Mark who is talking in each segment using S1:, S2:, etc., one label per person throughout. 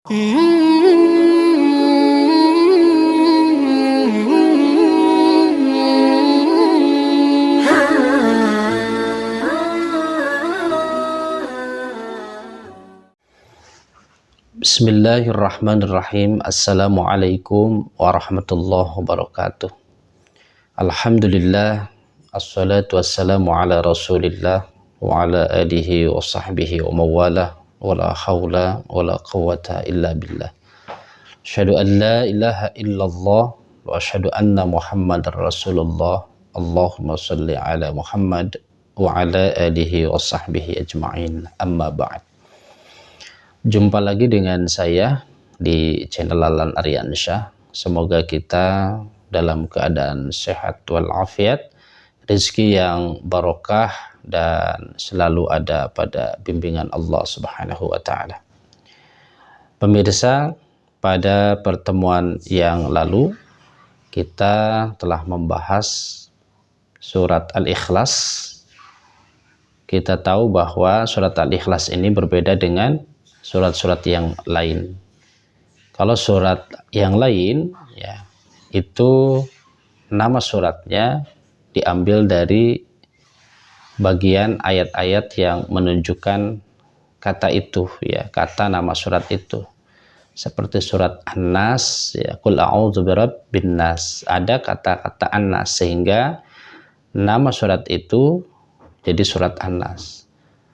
S1: Bismillahirrahmanirrahim. Assalamualaikum warahmatullahi wabarakatuh. Alhamdulillah, assalatu wassalamu ala rasulillah wa ala alihi wa sahbihi wa mawalah, wa la hawla wa la quwwata illa billah. Asyhadu an la ilaha illallah wa asyhadu anna muhammadar rasulullah. Allahumma salli ala Muhammad wa ala alihi wa sahbihi ajma'in. Amma ba'd. Jumpa lagi dengan saya di channel Lalan Aryansyah. Semoga kita dalam keadaan sehat walafiat, rezeki yang barokah, dan selalu ada pada bimbingan Allah Subhanahu wa Ta'ala. Pemirsa, pada pertemuan yang lalu kita telah membahas surat Al-Ikhlas. Kita tahu bahwa surat Al-Ikhlas ini berbeda dengan surat-surat yang lain. Kalau surat yang lain, ya, itu nama suratnya diambil dari bagian ayat-ayat yang menunjukkan kata itu, ya, kata nama surat itu. Seperti surat An-Nas, ya, Qul a'udzu birabbin nas. Ada kata-kata An-Nas sehingga nama surat itu jadi surat An-Nas.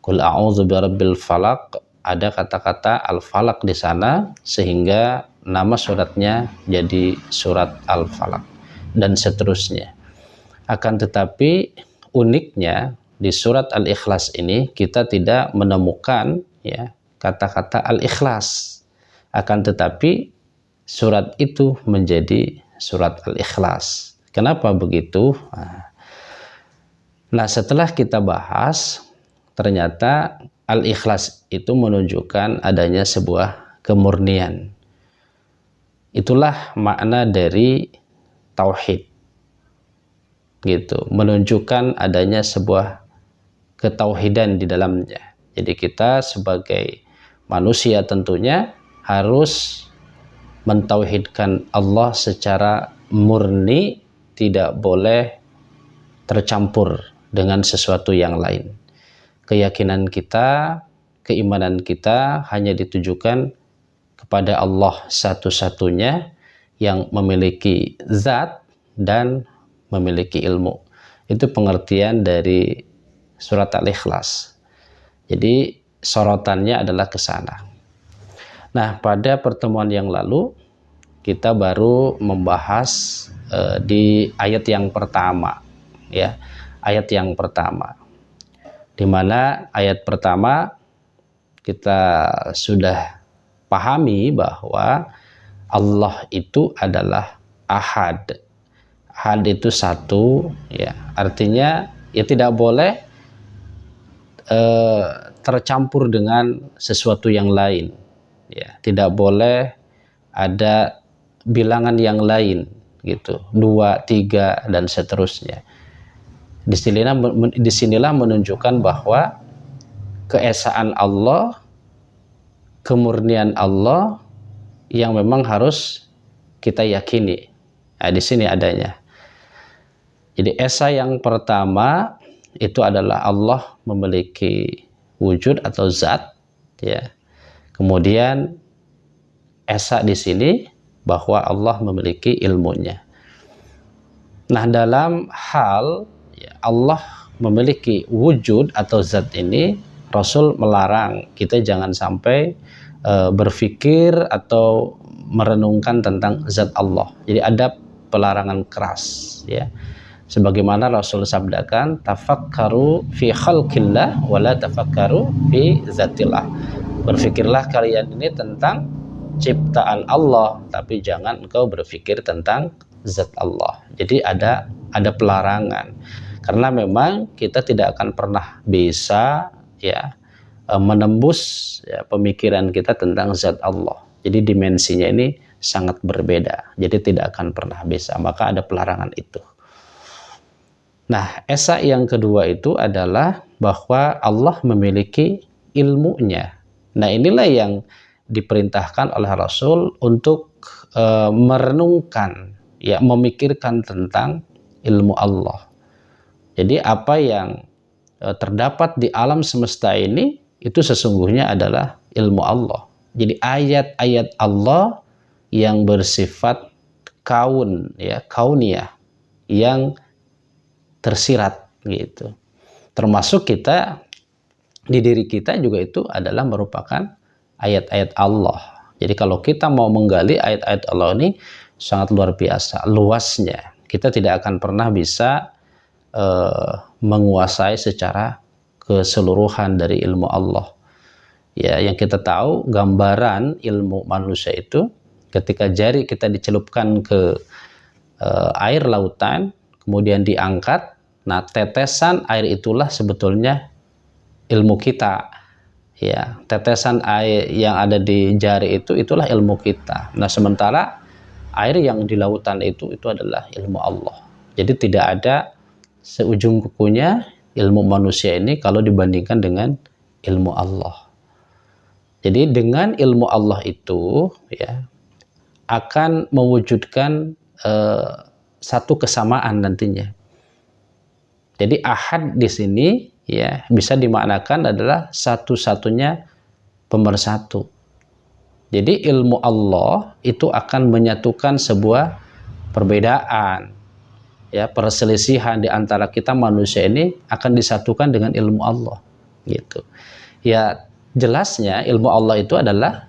S1: Qul a'udzu birabbil falaq. Ada kata-kata Al-Falaq di sana sehingga nama suratnya jadi surat Al-Falaq, dan seterusnya. Akan tetapi uniknya di surat Al-Ikhlas ini kita tidak menemukan, ya, kata-kata Al-Ikhlas. Akan tetapi surat itu menjadi surat Al-Ikhlas. Kenapa begitu? Nah, setelah kita bahas, ternyata Al-Ikhlas itu menunjukkan adanya sebuah kemurnian. Itulah makna dari tauhid. Gitu, menunjukkan adanya sebuah ketauhidan di dalamnya. Jadi kita sebagai manusia tentunya harus mentauhidkan Allah secara murni, tidak boleh tercampur dengan sesuatu yang lain. Keyakinan kita, keimanan kita hanya ditujukan kepada Allah satu-satunya yang memiliki zat dan memiliki ilmu. Itu pengertian dari surat Al-Ikhlas. Jadi sorotannya adalah ke sana. Nah, pada pertemuan yang lalu kita baru membahas di ayat yang pertama, ya, ayat yang pertama. Di mana ayat pertama kita sudah pahami bahwa Allah itu adalah Ahad. Ahad itu satu, ya, artinya ya tidak boleh tercampur dengan sesuatu yang lain, ya, tidak boleh ada bilangan yang lain, gitu, 2, 3 dan seterusnya. Disinilah menunjukkan bahwa keesaan Allah, kemurnian Allah yang memang harus kita yakini. Nah, di sini adanya. Jadi esa yang pertama itu adalah Allah memiliki wujud atau zat, ya. Kemudian esa di sini bahwa Allah memiliki ilmunya. Nah, dalam hal Allah memiliki wujud atau zat ini, Rasul melarang kita jangan sampai berpikir atau merenungkan tentang zat Allah. Jadi ada pelarangan keras, ya. Sebagaimana Rasul sabdakan, tafakkaru fi khalqillah wa la tafakkaru fi zatillah. Berfikirlah kalian ini tentang ciptaan Allah, tapi jangan engkau berpikir tentang zat Allah. Jadi ada pelarangan. Karena memang kita tidak akan pernah bisa, ya, menembus, ya, pemikiran kita tentang zat Allah. Jadi dimensinya ini sangat berbeda. Jadi tidak akan pernah bisa. Maka ada pelarangan itu. Nah, esa yang kedua itu adalah bahwa Allah memiliki ilmunya. Nah, inilah yang diperintahkan oleh Rasul untuk merenungkan, ya, memikirkan tentang ilmu Allah. Jadi apa yang terdapat di alam semesta ini itu sesungguhnya adalah ilmu Allah. Jadi ayat-ayat Allah yang bersifat kaun, ya, kauniyah, yang tersirat gitu. Termasuk kita di diri kita juga itu adalah merupakan ayat-ayat Allah. Jadi kalau kita mau menggali ayat-ayat Allah ini sangat luar biasa luasnya. Kita tidak akan pernah bisa menguasai secara keseluruhan dari ilmu Allah. Ya, yang kita tahu gambaran ilmu manusia itu ketika jari kita dicelupkan ke air lautan, kemudian diangkat, nah tetesan air itulah sebetulnya ilmu kita. Ya, tetesan air yang ada di jari itulah ilmu kita. Nah, sementara air yang di lautan itu adalah ilmu Allah. Jadi tidak ada seujung kukunya ilmu manusia ini kalau dibandingkan dengan ilmu Allah. Jadi dengan ilmu Allah itu, ya, akan mewujudkan satu kesamaan nantinya. Jadi ahad di sini, ya, bisa dimaknakan adalah satu-satunya pemersatu. Jadi ilmu Allah itu akan menyatukan sebuah perbedaan, ya, perselisihan di antara kita manusia ini akan disatukan dengan ilmu Allah, gitu. Ya, jelasnya ilmu Allah itu adalah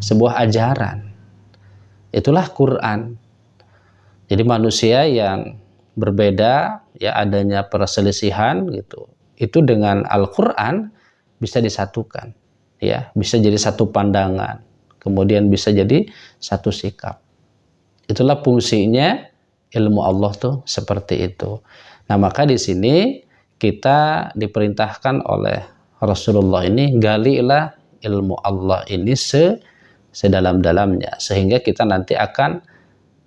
S1: sebuah ajaran. Itulah Quran. Jadi manusia yang berbeda, ya, adanya perselisihan gitu, itu dengan Al-Quran bisa disatukan, ya, bisa jadi satu pandangan, kemudian bisa jadi satu sikap. Itulah fungsinya ilmu Allah tuh seperti itu. Nah, maka di sini kita diperintahkan oleh Rasulullah ini, galilah ilmu Allah ini sedalam-dalamnya, sehingga kita nanti akan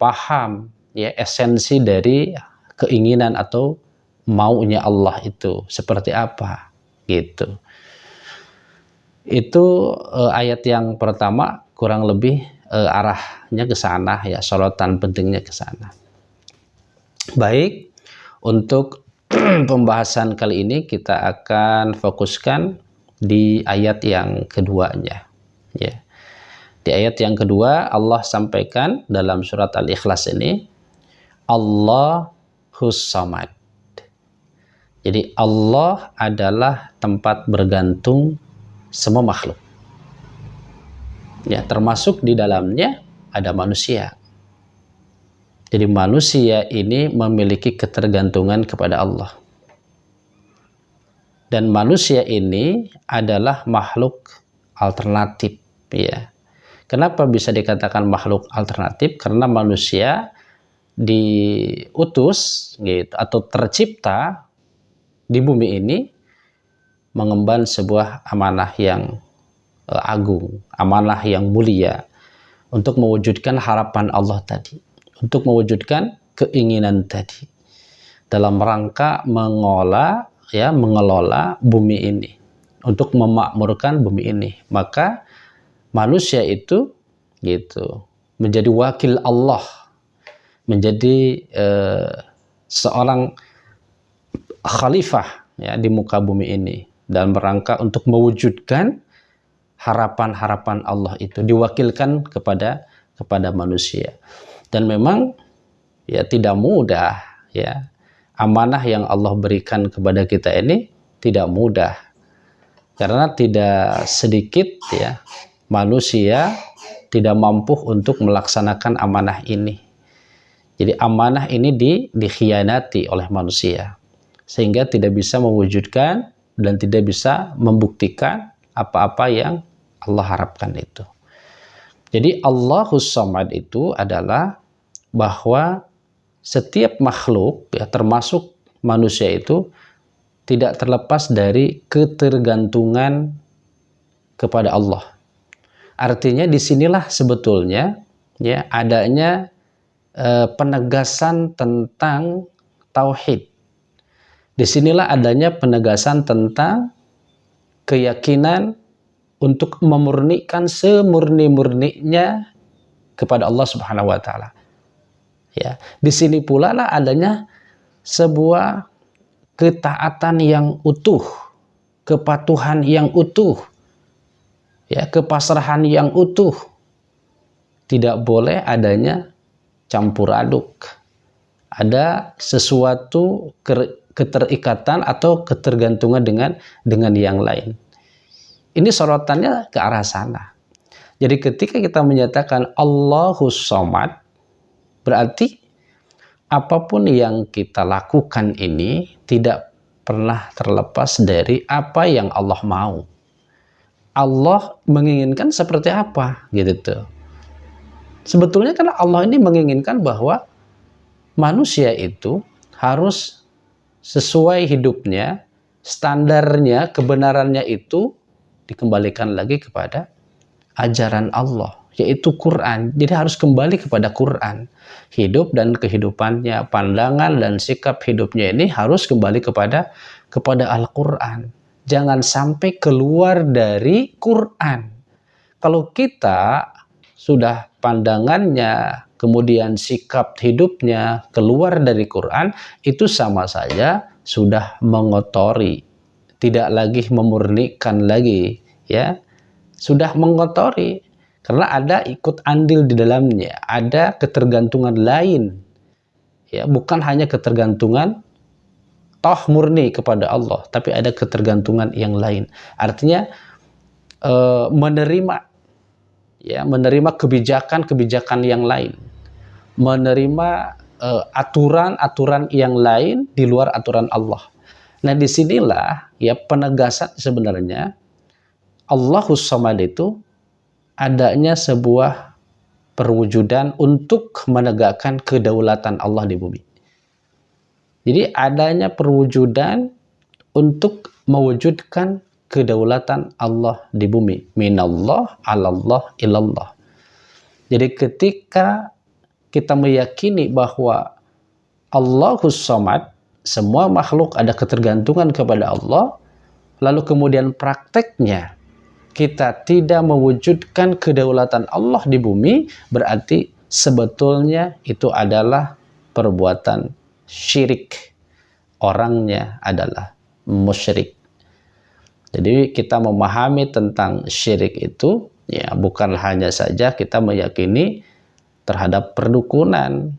S1: paham, ya, esensi dari keinginan atau maunya Allah itu seperti apa, gitu. Itu ayat yang pertama kurang lebih arahnya ke sana, ya, sorotan pentingnya ke sana. Baik, untuk pembahasan kali ini kita akan fokuskan di ayat yang keduanya, ya. Di ayat yang kedua Allah sampaikan dalam surat Al-Ikhlas ini, Allahus Samad. Jadi Allah adalah tempat bergantung semua makhluk, ya, termasuk di dalamnya ada manusia. Jadi manusia ini memiliki ketergantungan kepada Allah. Dan manusia ini adalah makhluk alternatif, ya. Kenapa bisa dikatakan makhluk alternatif? Karena manusia diutus, gitu, atau tercipta di bumi ini mengemban sebuah amanah yang agung, amanah yang mulia, untuk mewujudkan harapan Allah tadi, untuk mewujudkan keinginan tadi, dalam rangka mengelola bumi ini, untuk memakmurkan bumi ini. Maka manusia itu, gitu, menjadi wakil Allah, menjadi seorang khalifah, ya, di muka bumi ini, dalam rangka untuk mewujudkan harapan-harapan Allah itu diwakilkan kepada manusia. Dan memang, ya, tidak mudah, ya, amanah yang Allah berikan kepada kita ini tidak mudah, karena tidak sedikit, ya, manusia tidak mampu untuk melaksanakan amanah ini. Jadi amanah ini dikhianati oleh manusia, sehingga tidak bisa mewujudkan dan tidak bisa membuktikan apa-apa yang Allah harapkan itu. Jadi Allahus Samad itu adalah bahwa setiap makhluk, ya, termasuk manusia itu tidak terlepas dari ketergantungan kepada Allah. Artinya disinilah sebetulnya, ya, adanya penegasan tentang tauhid. Disinilah adanya penegasan tentang keyakinan untuk memurnikan semurni-murninya kepada Allah Subhanahu wa taala. Ya, di sini pula lah adanya sebuah ketaatan yang utuh, kepatuhan yang utuh, ya, kepasrahan yang utuh. Tidak boleh adanya campur aduk. Ada sesuatu keterikatan atau ketergantungan dengan yang lain. Ini sorotannya ke arah sana. Jadi ketika kita menyatakan Allahus Shomad, berarti apapun yang kita lakukan ini tidak pernah terlepas dari apa yang Allah mau. Allah menginginkan seperti apa, gitu tuh. Sebetulnya kan Allah ini menginginkan bahwa manusia itu harus sesuai hidupnya, standarnya, kebenarannya itu dikembalikan lagi kepada ajaran Allah, yaitu Quran. Jadi harus kembali kepada Quran. Hidup dan kehidupannya, pandangan dan sikap hidupnya ini harus kembali kepada Al-Quran. Jangan sampai keluar dari Quran. Kalau kita sudah pandangannya, kemudian sikap hidupnya keluar dari Quran, itu sama saja sudah mengotori, tidak lagi memurnikan lagi, ya, sudah mengotori, karena ada ikut andil di dalamnya, ada ketergantungan lain, ya, bukan hanya ketergantungan toh murni kepada Allah, tapi ada ketergantungan yang lain. Artinya menerima, ya, menerima kebijakan yang lain, menerima aturan-aturan yang lain di luar aturan Allah. Nah, disinilah ya penegasan sebenarnya Allahus Shomad itu adanya sebuah perwujudan untuk menegakkan kedaulatan Allah di bumi. Jadi adanya perwujudan untuk mewujudkan kedaulatan Allah di bumi. Minallah, alallah, ilallah. Jadi ketika kita meyakini bahwa Allahus Shomad, semua makhluk ada ketergantungan kepada Allah, lalu kemudian prakteknya kita tidak mewujudkan kedaulatan Allah di bumi, berarti sebetulnya itu adalah perbuatan syirik. Orangnya adalah musyrik. Jadi kita memahami tentang syirik itu, ya, bukan hanya saja kita meyakini terhadap perdukunan,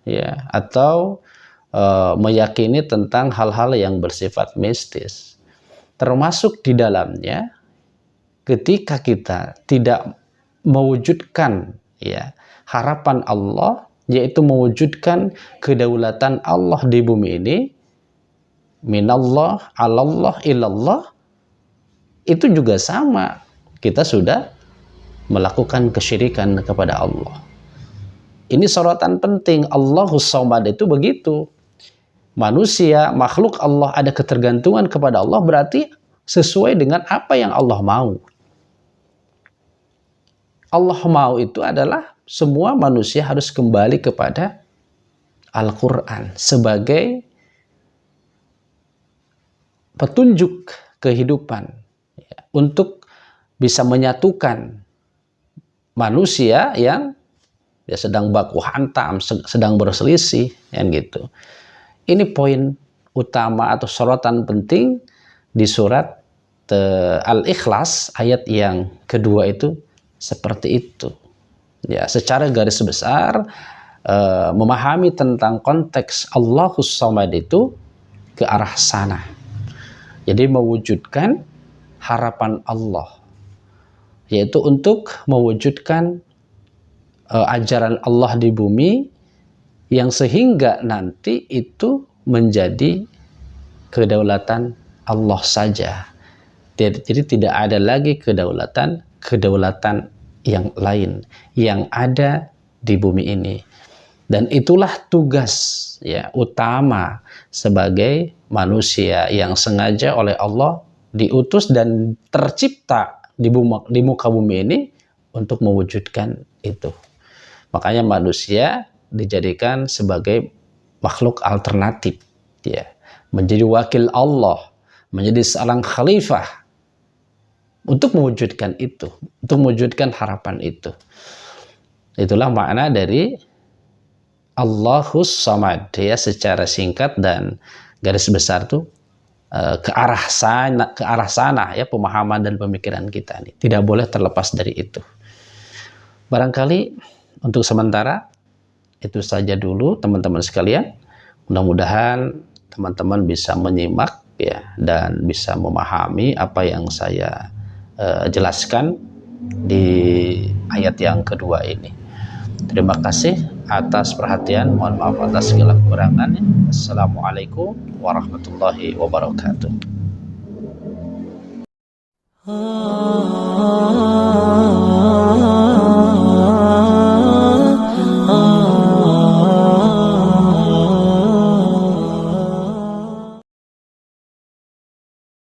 S1: ya, atau meyakini tentang hal-hal yang bersifat mistis. Termasuk di dalamnya ketika kita tidak mewujudkan, ya, harapan Allah, yaitu mewujudkan kedaulatan Allah di bumi ini, minallah, alallah, ilallah, itu juga sama, kita sudah melakukan kesyirikan kepada Allah. Ini sorotan penting. Allahus Shomad itu begitu. Manusia, makhluk Allah ada ketergantungan kepada Allah, berarti sesuai dengan apa yang Allah mau. Allah mau itu adalah semua manusia harus kembali kepada Al-Quran sebagai petunjuk kehidupan, ya, untuk bisa menyatukan manusia yang ya sedang baku hantam, sedang berselisih, kan gitu. Ini poin utama atau sorotan penting di surat Al-Ikhlas ayat yang kedua itu seperti itu. Ya, secara garis besar memahami tentang konteks Allahus Shomad itu ke arah sana. Jadi mewujudkan harapan Allah, yaitu untuk mewujudkan ajaran Allah di bumi, yang sehingga nanti itu menjadi kedaulatan Allah saja. Jadi tidak ada lagi kedaulatan yang lain yang ada di bumi ini. Dan itulah tugas, ya, utama sebagai manusia yang sengaja oleh Allah diutus dan tercipta di muka bumi ini untuk mewujudkan itu. Makanya manusia dijadikan sebagai makhluk alternatif, ya, menjadi wakil Allah, menjadi seorang khalifah untuk mewujudkan itu, untuk mewujudkan harapan itu. Itulah makna dari Allahus Samad, ya, secara singkat dan garis besar tuh ke arah sana ya pemahaman dan pemikiran kita ini. Tidak boleh terlepas dari itu. Barangkali untuk sementara itu saja dulu teman-teman sekalian. Mudah-mudahan teman-teman bisa menyimak ya dan bisa memahami apa yang saya jelaskan di ayat yang kedua ini. Terima kasih atas perhatian. Mohon maaf atas segala kekurangannya. Assalamualaikum warahmatullahi wabarakatuh.